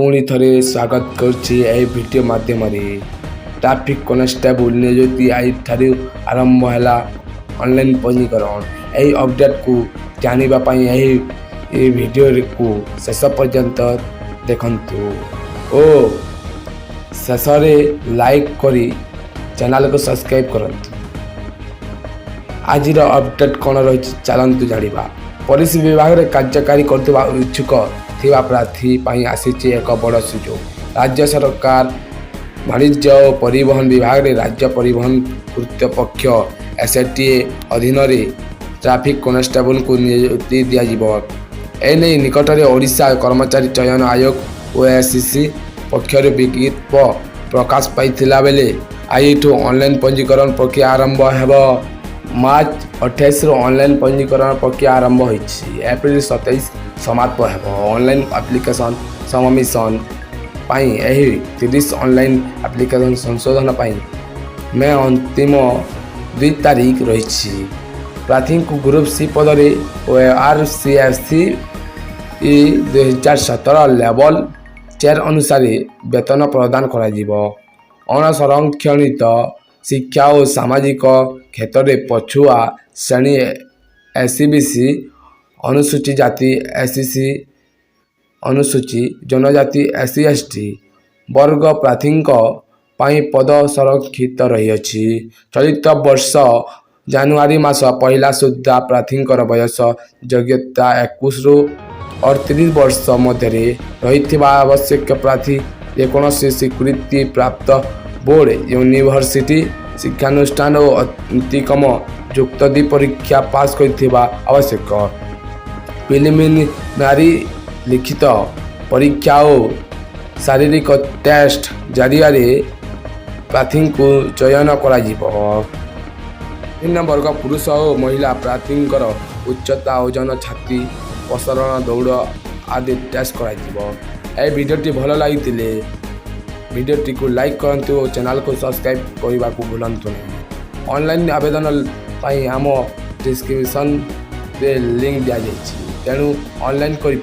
पुणी थे स्वागत करुच्ची मध्यम ट्राफिक कनेस्टेबल नियुक्ति ठारू आरंभ है ऑनलाइन पंजीकरण। यही अपडेट को जानापी वीडियो को शेष पर्यंत देखंतु ओ शेष लाइक करी चैनल को सब्सक्राइब करंतु। आज अपडेट कौन रही चलतु जाना। पुलिस विभाग में कार्यकारी करथिबा इच्छुक थिबा प्रार्थी आसी एक बड़ सुजोग। राज्य सरकार वाणिज्य और परिवहन विभाग में राज्य परिवहन कर्तृपक्ष एसटीए अधीन ट्राफिक कनेस्टेबल को नियुक्ति दिज्व। एने निकट में ओडिशा कर्मचारी चयन आयोग ओएसीसी पक्षर विज्ञप्ति प्रकाश पाइथिला बेले आज ऑनलाइन पंजीकरण प्रक्रिया आरंभ हेब। मार्च 28 ऑनलाइन पंजीकरण प्रक्रिया आरंभ होती। एप्रिल 27 समाप्त हो। ऑनलाइन एप्लिकेशन सबमिशन पाई 30 ऑनलाइन एप्लिकेशन संशोधन पाई मे अंतिम 2 तारीख रही। प्रार्थी को ग्रुप सी पदरे आरसीएफसी 2017 लेवल 4 अनुसार वेतन प्रदान कर अणसंरक्षणित शिक्षा और सामाजिक क्षेत्र में पछुआ श्रेणी एससीबीसी अनुसूचित जाति एससीसी अनुसूचित जनजाति एससी एसटी वर्ग प्रार्थी पद संरक्षित रही। चलित वर्ष जनवरी मास पहला सुधा प्रार्थी बयस योग्यता 21 रु 38 वर्ष मध्य रही। आवश्यक प्रार्थी जेकोसी स्वीकृति प्राप्त बोर्ड यूनिवर्सिटी शिक्षानुष्ठान और अतिकम युक्त 2 परीक्षा पास कर आवश्यक। प्रिलिमिनारी लिखित परीक्षा और शारीरिक टेस्ट जरिए प्रार्थी को चयन कर वर्ग पुरुष और महिला प्रार्थी उच्चता ओजन छाती प्रसारण दौड़ आदि टेस्ट कर। वीडियोटी भल लगी वीडियोटी को लाइक करंतु और चैनल को सब्सक्राइब करने को भूलंतु नहीं। ऑनलाइन आवेदन आम डिस्क्रिप्शन लिंक दि जाइए तेणु ऑनलाइन करें।